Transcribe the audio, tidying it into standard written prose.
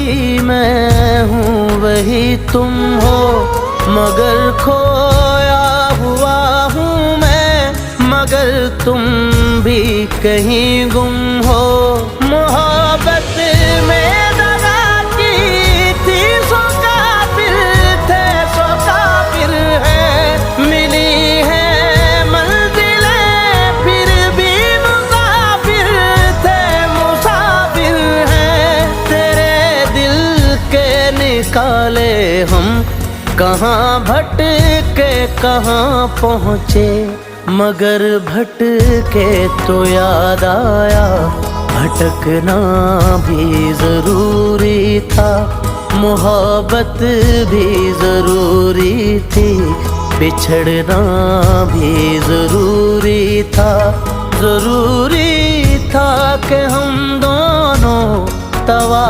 वही मैं हूँ वही तुम हो, मगर खोया हुआ हूँ मैं, मगर तुम भी कहीं गुम हो। मोहब्बत में दगा की थी, सो काफिर थे सो काफिर है। मिली है मंजिलें फिर भी मुसाफिर थे मुसाफिर हैं। तेरे दिल के निकाले हम कहाँ भटके कहाँ पहुँचे, मगर भटके तो याद आया भटकना भी जरूरी था। मोहब्बत भी जरूरी थी, बिछड़ना भी जरूरी था। जरूरी था कि हम दोनों तवा